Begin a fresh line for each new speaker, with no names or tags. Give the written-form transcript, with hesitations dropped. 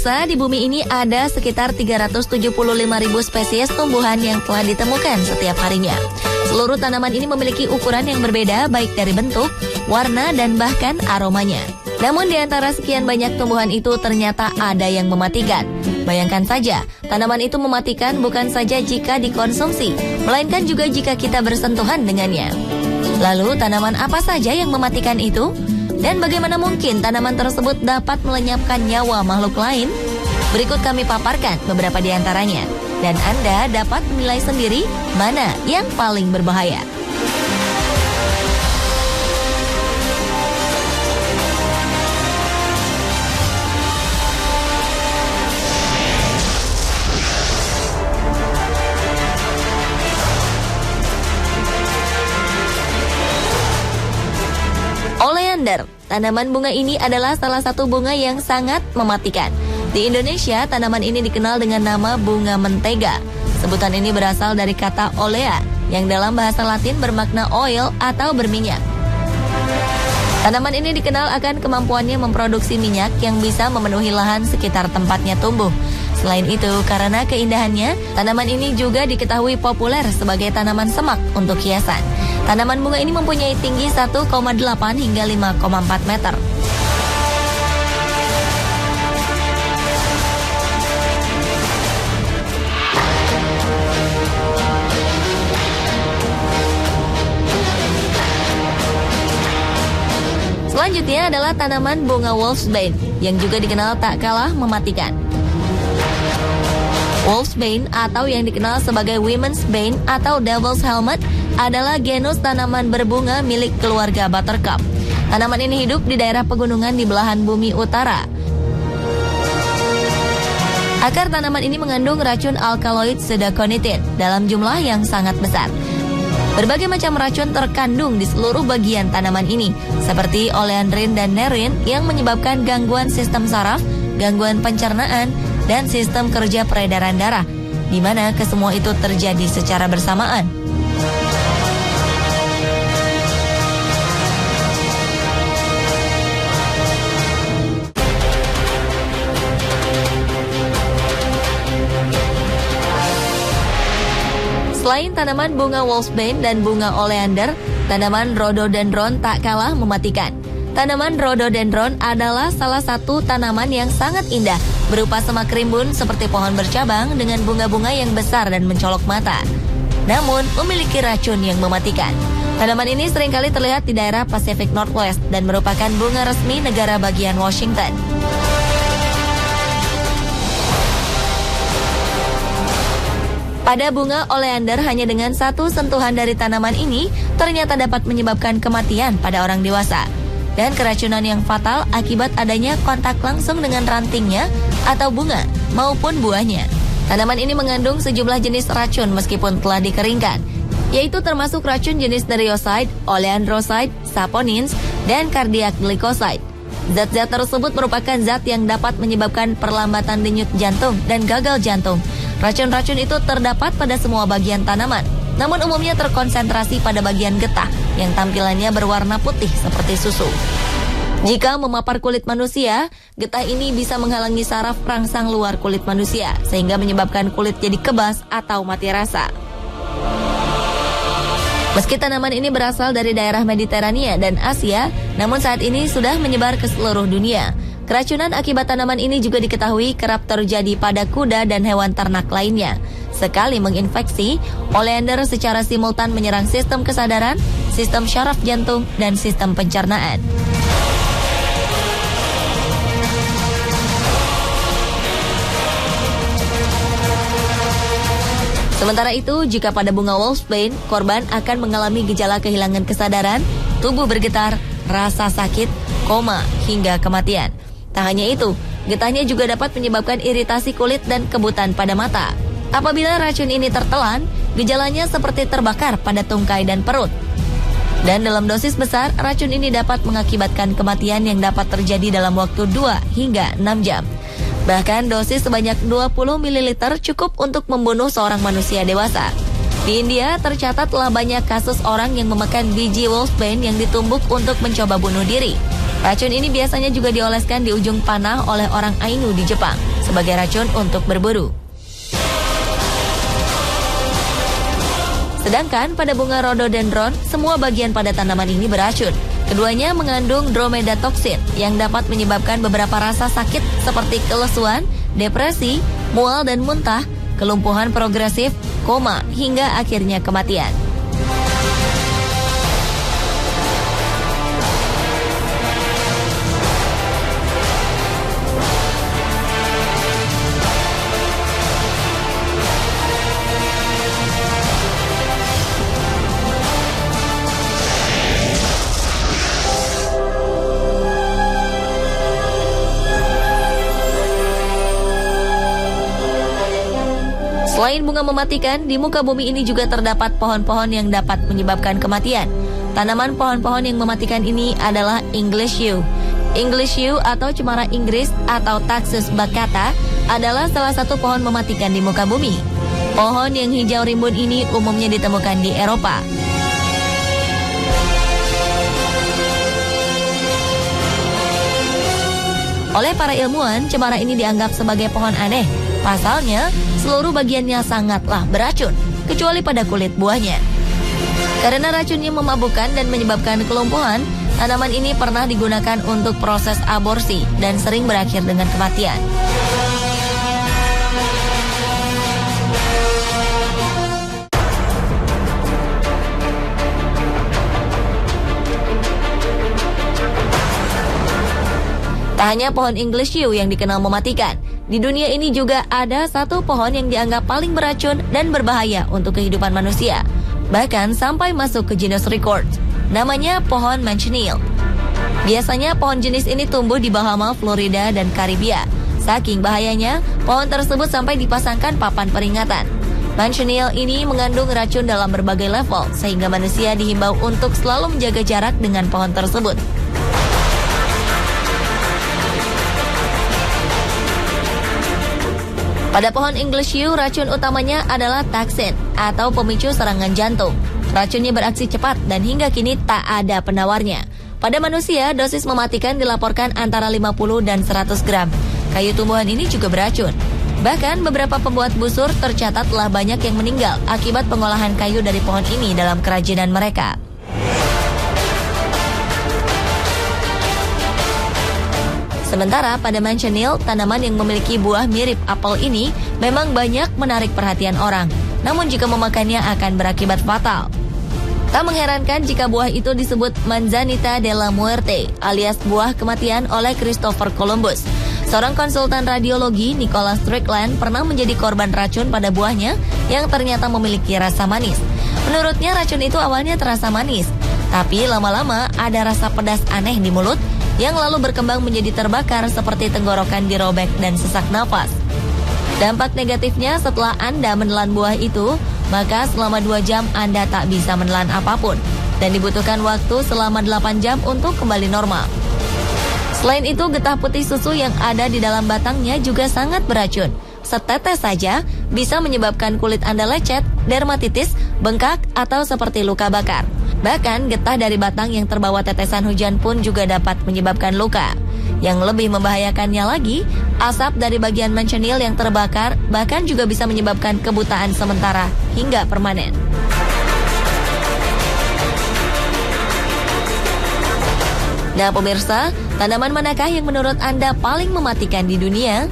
Pemirsa, di bumi ini ada sekitar 375.000 spesies tumbuhan yang telah ditemukan setiap harinya. Seluruh tanaman ini memiliki ukuran yang berbeda baik dari bentuk, warna, dan bahkan aromanya. Namun di antara sekian banyak tumbuhan itu ternyata ada yang mematikan. Bayangkan saja, tanaman itu mematikan bukan saja jika dikonsumsi, melainkan juga jika kita bersentuhan dengannya. Lalu tanaman apa saja yang mematikan itu? Dan bagaimana mungkin tanaman tersebut dapat melenyapkan nyawa makhluk lain? Berikut kami paparkan beberapa di antaranya. Dan Anda dapat menilai sendiri mana yang paling berbahaya. Oleander, tanaman bunga ini adalah salah satu bunga yang sangat mematikan. Di Indonesia, tanaman ini dikenal dengan nama bunga mentega. Sebutan ini berasal dari kata olea, yang dalam bahasa Latin bermakna oil atau berminyak. Tanaman ini dikenal akan kemampuannya memproduksi minyak yang bisa memenuhi lahan sekitar tempatnya tumbuh. Selain itu, karena keindahannya, tanaman ini juga diketahui populer sebagai tanaman semak untuk hiasan. Tanaman bunga ini mempunyai tinggi 1,8 hingga 5,4 meter. Selanjutnya adalah tanaman bunga wolfsbane yang juga dikenal tak kalah mematikan. Wolfsbane atau yang dikenal sebagai women's bane atau devil's helmet adalah genus tanaman berbunga milik keluarga buttercup. Tanaman ini hidup di daerah pegunungan di belahan bumi utara. Akar tanaman ini mengandung racun alkaloid sedakonitin dalam jumlah yang sangat besar. Berbagai macam racun terkandung di seluruh bagian tanaman ini, seperti oleandrin dan nerin yang menyebabkan gangguan sistem saraf, gangguan pencernaan, dan sistem kerja peredaran darah, di mana kesemua itu terjadi secara bersamaan. Selain tanaman bunga wolfsbane dan bunga oleander, tanaman rhododendron tak kalah mematikan. Tanaman rhododendron adalah salah satu tanaman yang sangat indah, berupa semak rimbun seperti pohon bercabang dengan bunga-bunga yang besar dan mencolok mata. Namun, memiliki racun yang mematikan. Tanaman ini seringkali terlihat di daerah Pacific Northwest dan merupakan bunga resmi negara bagian Washington. Pada bunga oleander, hanya dengan satu sentuhan dari tanaman ini ternyata dapat menyebabkan kematian pada orang dewasa. Dan keracunan yang fatal akibat adanya kontak langsung dengan rantingnya atau bunga maupun buahnya. Tanaman ini mengandung sejumlah jenis racun meskipun telah dikeringkan, yaitu termasuk racun jenis nereoside, oleandroside, saponins, dan cardiac glycoside. Zat-zat tersebut merupakan zat yang dapat menyebabkan perlambatan denyut jantung dan gagal jantung. Racun-racun itu terdapat pada semua bagian tanaman, namun umumnya terkonsentrasi pada bagian getah yang tampilannya berwarna putih seperti susu. Jika memapar kulit manusia, getah ini bisa menghalangi saraf perangsang luar kulit manusia, sehingga menyebabkan kulit jadi kebas atau mati rasa. Meski tanaman ini berasal dari daerah Mediterania dan Asia, namun saat ini sudah menyebar ke seluruh dunia. Keracunan akibat tanaman ini juga diketahui kerap terjadi pada kuda dan hewan ternak lainnya. Sekali menginfeksi, oleander secara simultan menyerang sistem kesadaran, sistem syaraf jantung, dan sistem pencernaan. Sementara itu, jika pada bunga wolfsbane, korban akan mengalami gejala kehilangan kesadaran, tubuh bergetar, rasa sakit, koma, hingga kematian. Tak hanya itu, getahnya juga dapat menyebabkan iritasi kulit dan kebutaan pada mata. Apabila racun ini tertelan, gejalanya seperti terbakar pada tungkai dan perut. Dan dalam dosis besar, racun ini dapat mengakibatkan kematian yang dapat terjadi dalam waktu 2 hingga 6 jam. Bahkan dosis sebanyak 20 ml cukup untuk membunuh seorang manusia dewasa. Di India, tercatat telah banyak kasus orang yang memakan biji wolfsbane yang ditumbuk untuk mencoba bunuh diri. Racun ini biasanya juga dioleskan di ujung panah oleh orang Ainu di Jepang sebagai racun untuk berburu. Sedangkan pada bunga rhododendron, semua bagian pada tanaman ini beracun. Keduanya mengandung dromedatoxin yang dapat menyebabkan beberapa rasa sakit seperti kelesuan, depresi, mual dan muntah, kelumpuhan progresif, koma, hingga akhirnya kematian. Selain bunga mematikan, di muka bumi ini juga terdapat pohon-pohon yang dapat menyebabkan kematian. Tanaman pohon-pohon yang mematikan ini adalah English yew. English yew atau cemara Inggris atau Taxus baccata adalah salah satu pohon mematikan di muka bumi. Pohon yang hijau rimbun ini umumnya ditemukan di Eropa. Oleh para ilmuwan, cemara ini dianggap sebagai pohon aneh. Pasalnya, seluruh bagiannya sangatlah beracun, kecuali pada kulit buahnya. Karena racunnya memabukkan dan menyebabkan kelumpuhan, tanaman ini pernah digunakan untuk proses aborsi dan sering berakhir dengan kematian. Tak hanya pohon English yew yang dikenal mematikan, di dunia ini juga ada satu pohon yang dianggap paling beracun dan berbahaya untuk kehidupan manusia, bahkan sampai masuk ke Guinness Record. Namanya pohon manchineel. Biasanya pohon jenis ini tumbuh di Bahama, Florida, dan Karibia. Saking bahayanya, pohon tersebut sampai dipasangkan papan peringatan. Manchineel ini mengandung racun dalam berbagai level, sehingga manusia dihimbau untuk selalu menjaga jarak dengan pohon tersebut. Pada pohon English yew, racun utamanya adalah taksin atau pemicu serangan jantung. Racunnya beraksi cepat dan hingga kini tak ada penawarnya. Pada manusia, dosis mematikan dilaporkan antara 50 dan 100 gram. Kayu tumbuhan ini juga beracun. Bahkan beberapa pembuat busur tercatat telah banyak yang meninggal akibat pengolahan kayu dari pohon ini dalam kerajinan mereka. Sementara pada manchineel, tanaman yang memiliki buah mirip apel ini memang banyak menarik perhatian orang. Namun jika memakannya akan berakibat fatal. Tak mengherankan jika buah itu disebut Manzanita de la Muerte alias buah kematian oleh Christopher Columbus. Seorang konsultan radiologi, Nicholas Strickland, pernah menjadi korban racun pada buahnya yang ternyata memiliki rasa manis. Menurutnya racun itu awalnya terasa manis, tapi lama-lama ada rasa pedas aneh di mulut yang lalu berkembang menjadi terbakar seperti tenggorokan dirobek dan sesak nafas. Dampak negatifnya setelah Anda menelan buah itu, maka selama 2 jam Anda tak bisa menelan apapun dan dibutuhkan waktu selama 8 jam untuk kembali normal. Selain itu, getah putih susu yang ada di dalam batangnya juga sangat beracun. Setetes saja bisa menyebabkan kulit Anda lecet, dermatitis, bengkak, atau seperti luka bakar. Bahkan getah dari batang yang terbawa tetesan hujan pun juga dapat menyebabkan luka. Yang lebih membahayakannya lagi, asap dari bagian manchineel yang terbakar bahkan juga bisa menyebabkan kebutaan sementara hingga permanen. Nah pemirsa, tanaman manakah yang menurut Anda paling mematikan di dunia?